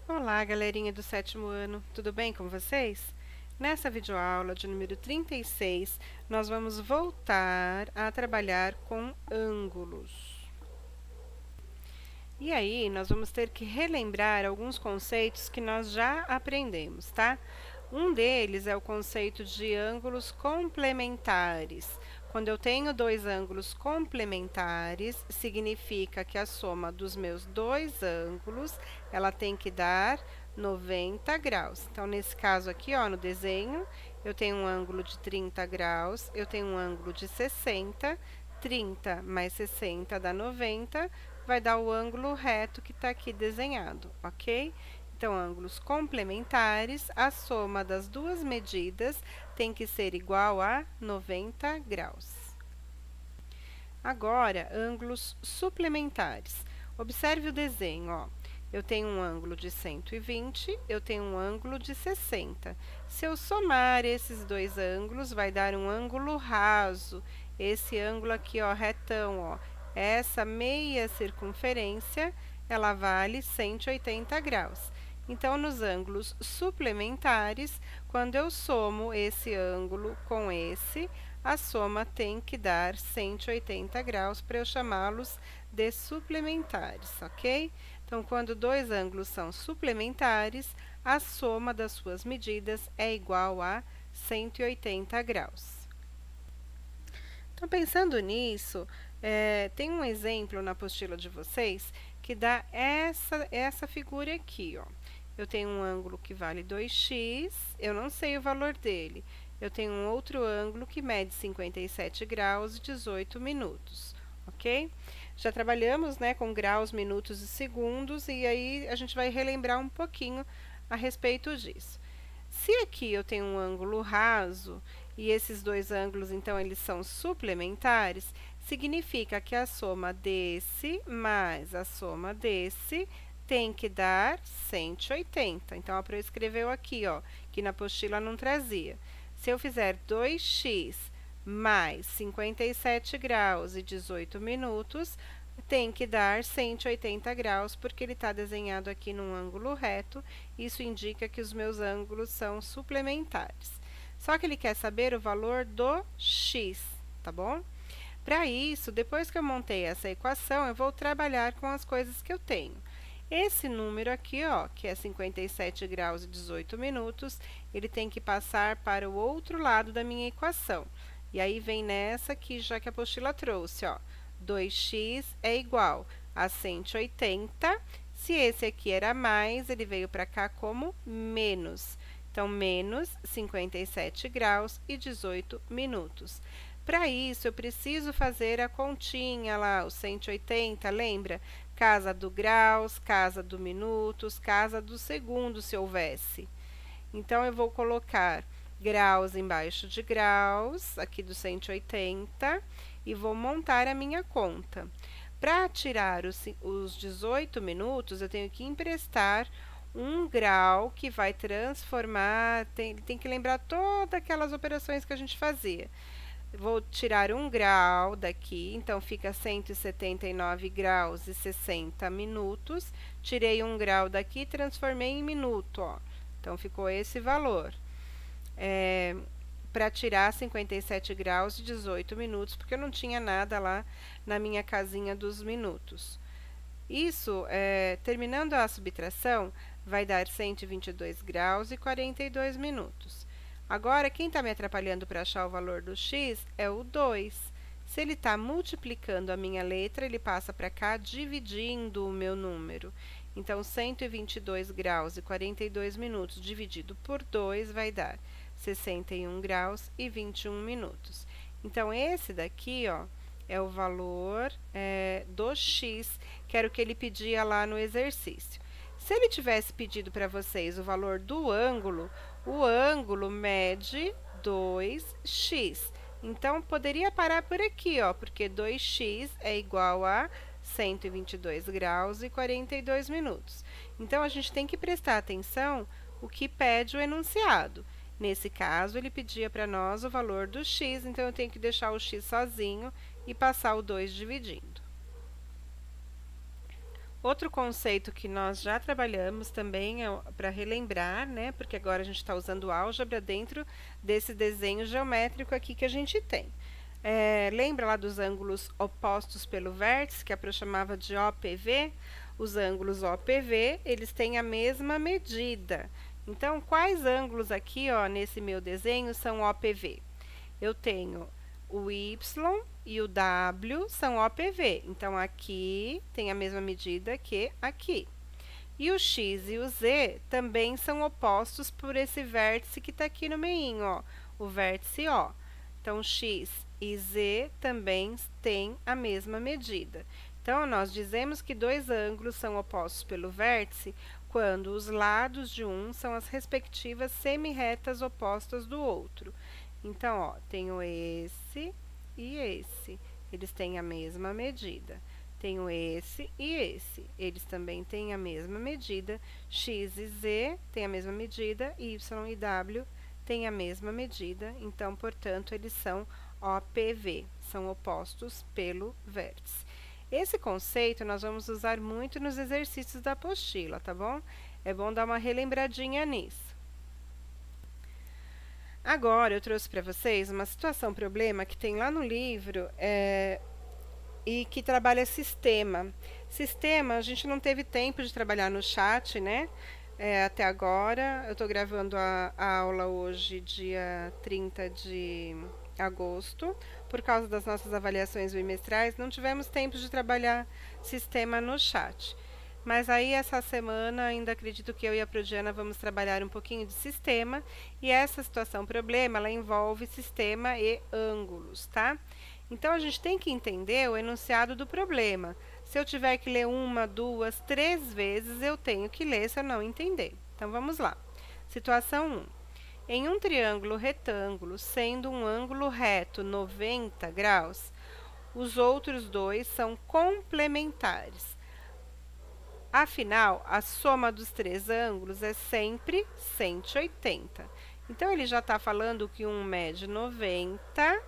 Olá, galerinha do sétimo ano, tudo bem com vocês? Nessa videoaula de número 36, nós vamos voltar a trabalhar com ângulos. E aí, nós vamos ter que relembrar alguns conceitos que nós já aprendemos, tá? Um deles é o conceito de ângulos complementares. Quando eu tenho dois ângulos complementares, significa que a soma dos meus dois ângulos, ela tem que dar 90 graus. Então, nesse caso aqui, ó, no desenho, eu tenho um ângulo de 30 graus, eu tenho um ângulo de 60, 30 mais 60 dá 90, vai dar o ângulo reto que está aqui desenhado, ok? Então, ângulos complementares, a soma das duas medidas tem que ser igual a 90 graus. Agora, ângulos suplementares. Observe o desenho, ó. Eu tenho um ângulo de 120, eu tenho um ângulo de 60. Se eu somar esses dois ângulos, vai dar um ângulo raso. Esse ângulo aqui, ó, retão, ó. Essa meia circunferência, ela vale 180 graus. Então, nos ângulos suplementares, quando eu somo esse ângulo com esse, a soma tem que dar 180 graus para eu chamá-los de suplementares, ok? Então, quando dois ângulos são suplementares, a soma das suas medidas é igual a 180 graus. Então, pensando nisso, tem um exemplo na apostila de vocês que dá essa figura aqui, ó. Eu tenho um ângulo que vale 2x, eu não sei o valor dele. Eu tenho um outro ângulo que mede 57 graus e 18 minutos, ok? Já trabalhamos, né, com graus, minutos e segundos, e aí a gente vai relembrar um pouquinho a respeito disso. Se aqui eu tenho um ângulo raso, e esses dois ângulos, então, eles são suplementares, significa que a soma desse mais a soma desse tem que dar 180. Então, para eu escrever aqui, ó, que na apostila não trazia. Se eu fizer 2x mais 57 graus e 18 minutos, tem que dar 180 graus, porque ele está desenhado aqui num ângulo reto. Isso indica que os meus ângulos são suplementares. Só que ele quer saber o valor do x, tá bom? Para isso, depois que eu montei essa equação, eu vou trabalhar com as coisas que eu tenho. Esse número aqui, ó, que é 57 graus e 18 minutos, ele tem que passar para o outro lado da minha equação. E aí, vem nessa aqui, já que a apostila trouxe, ó, 2x é igual a 180. Se esse aqui era mais, ele veio para cá como menos. Então, menos 57 graus e 18 minutos. Para isso, eu preciso fazer a continha lá, os 180, lembra? Casa do graus, casa do minutos, casa do segundo, se houvesse. Então, eu vou colocar graus embaixo de graus, aqui do 180, e vou montar a minha conta. Para tirar os 18 minutos, eu tenho que emprestar um grau que vai transformar, tem que lembrar todas aquelas operações que a gente fazia. Vou tirar um grau daqui, então fica 179 graus e 60 minutos. Tirei um grau daqui e transformei em minuto, ó. Então, ficou esse valor. Para tirar 57 graus e 18 minutos, porque eu não tinha nada lá na minha casinha dos minutos. Isso, terminando a subtração, vai dar 122 graus e 42 minutos. Agora, quem está me atrapalhando para achar o valor do x é o 2. Se ele está multiplicando a minha letra, ele passa para cá dividindo o meu número. Então, 122 graus e 42 minutos dividido por 2 vai dar 61 graus e 21 minutos. Então, esse daqui, ó, é o valor do x, que era o que ele pedia lá no exercício. Se ele tivesse pedido para vocês o valor do ângulo, o ângulo mede 2x. Então, poderia parar por aqui, ó, porque 2x é igual a 122 graus e 42 minutos. Então, a gente tem que prestar atenção o que pede o enunciado. Nesse caso, ele pedia para nós o valor do x, então eu tenho que deixar o x sozinho e passar o 2 dividindo. Outro conceito que nós já trabalhamos também, para relembrar, né? Porque agora a gente está usando álgebra dentro desse desenho geométrico aqui que a gente tem. Lembra lá dos ângulos opostos pelo vértice, que a Pro chamava de OPV? Os ângulos OPV, eles têm a mesma medida. Então, quais ângulos aqui, ó, nesse meu desenho são OPV? Eu tenho o Y e o W são OPV. Então, aqui tem a mesma medida que aqui. E o X e o Z também são opostos por esse vértice que está aqui no meio, ó, o vértice O. Então, X e Z também têm a mesma medida. Então, nós dizemos que dois ângulos são opostos pelo vértice quando os lados de um são as respectivas semi-retas opostas do outro. Então, ó, tenho esse e esse. Eles têm a mesma medida. Tenho esse e esse. Eles também têm a mesma medida. X e Z têm a mesma medida. Y e W têm a mesma medida. Então, portanto, eles são OPV. São opostos pelo vértice. Esse conceito nós vamos usar muito nos exercícios da apostila, tá bom? É bom dar uma relembradinha nisso. Agora, eu trouxe para vocês uma situação-problema que tem lá no livro e que trabalha sistema. Sistema, a gente não teve tempo de trabalhar no chat, né? Até agora, eu estou gravando a aula hoje, dia 30 de agosto. Por causa das nossas avaliações bimestrais, não tivemos tempo de trabalhar sistema no chat. Mas aí, essa semana, ainda acredito que eu e a Prodiana vamos trabalhar um pouquinho de sistema. E essa situação-problema, ela envolve sistema e ângulos, tá? Então, a gente tem que entender o enunciado do problema. Se eu tiver que ler uma, duas, três vezes, eu tenho que ler se eu não entender. Então, vamos lá. Situação 1. Em um triângulo retângulo, sendo um ângulo reto 90 graus, os outros dois são complementares. Afinal, a soma dos três ângulos é sempre 180. Então, ele já está falando que um mede 90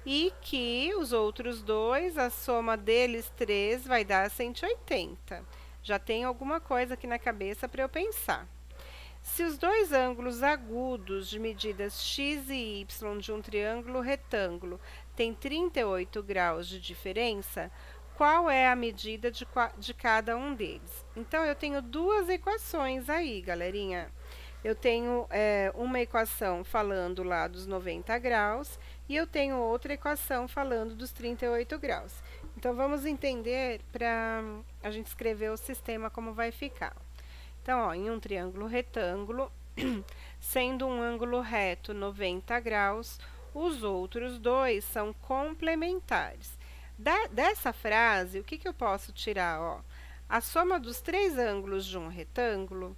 e que os outros dois, a soma deles, 3, vai dar 180. Já tem alguma coisa aqui na cabeça para eu pensar. Se os dois ângulos agudos de medidas x e y de um triângulo retângulo têm 38 graus de diferença, qual é a medida de cada um deles? Então, eu tenho duas equações aí, galerinha. Eu tenho uma equação falando lá dos 90 graus e eu tenho outra equação falando dos 38 graus. Então, vamos entender para a gente escrever o sistema como vai ficar. Então, ó, em um triângulo retângulo, sendo um ângulo reto 90 graus, os outros dois são complementares. Dessa frase, o que eu posso tirar? Ó, a soma dos três ângulos de um retângulo,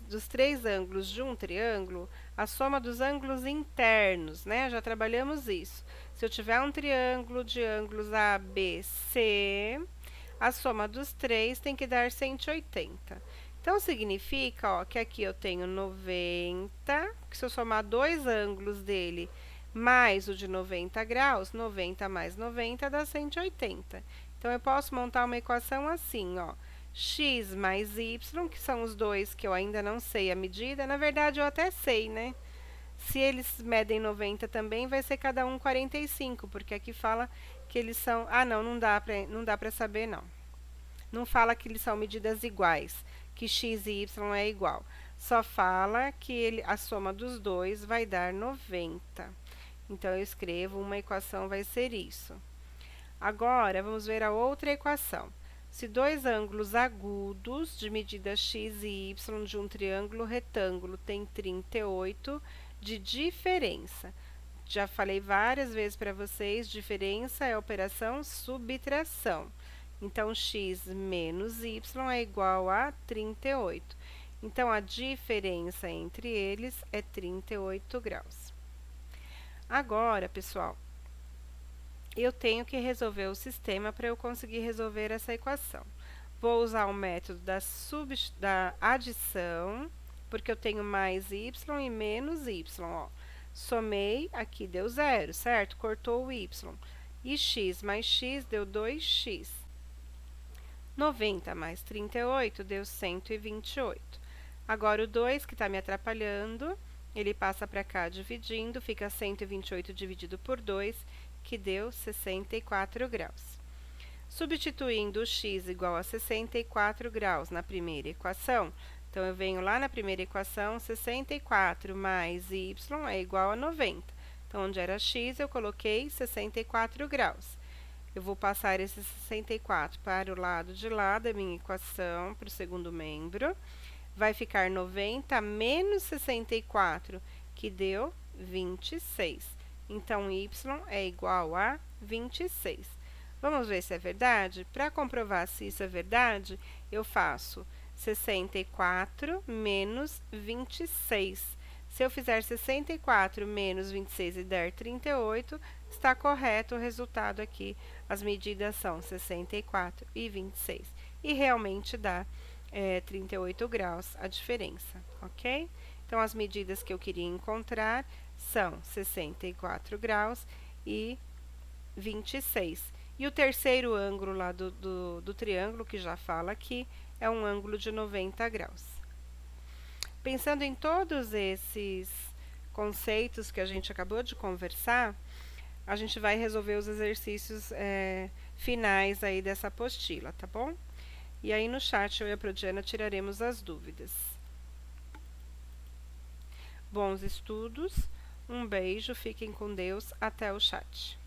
dos três ângulos de um triângulo, a soma dos ângulos internos, né? Já trabalhamos isso. Se eu tiver um triângulo de ângulos A, B, C, a soma dos três tem que dar 180. Então, significa, ó, que aqui eu tenho 90, que se eu somar dois ângulos dele mais o de 90 graus, 90 mais 90 dá 180. Então, eu posso montar uma equação assim, ó, x mais y, que são os dois que eu ainda não sei a medida. Na verdade, eu até sei, né? Se eles medem 90 também, vai ser cada um 45, porque aqui fala que eles são... Ah, não dá pra saber, não. Não fala que eles são medidas iguais, que x e y é igual. Só fala que a soma dos dois vai dar 90. Então, eu escrevo uma equação, vai ser isso. Agora, vamos ver a outra equação. Se dois ângulos agudos de medida x e y de um triângulo retângulo têm 38 de diferença. Já falei várias vezes para vocês, diferença é operação subtração. Então, x menos y é igual a 38. Então, a diferença entre eles é 38 graus. Agora, pessoal, eu tenho que resolver o sistema para eu conseguir resolver essa equação. Vou usar o método da adição, porque eu tenho mais y e menos y, ó. Somei, aqui deu 0, certo? Cortou o y. E x mais x deu 2x. 90 mais 38 deu 128. Agora, o 2, que está me atrapalhando, ele passa para cá dividindo, fica 128 dividido por 2, que deu 64 graus. Substituindo o x igual a 64 graus na primeira equação, então, eu venho lá na primeira equação, 64 mais y é igual a 90. Então, onde era x, eu coloquei 64 graus. Eu vou passar esse 64 para o lado de lá da minha equação, para o segundo membro. Vai ficar 90 menos 64, que deu 26. Então, y é igual a 26. Vamos ver se é verdade? Para comprovar se isso é verdade, eu faço 64 menos 26. Se eu fizer 64 menos 26 e der 38, está correto o resultado aqui. As medidas são 64 e 26. E realmente dá 38 graus a diferença, ok? Então, as medidas que eu queria encontrar são 64 graus e 26. E o terceiro ângulo lá do triângulo, que já fala aqui, é um ângulo de 90 graus. Pensando em todos esses conceitos que a gente acabou de conversar, a gente vai resolver os exercícios finais aí dessa apostila, tá bom? E aí no chat eu e a Prodiana tiraremos as dúvidas. Bons estudos, um beijo, fiquem com Deus, até o chat.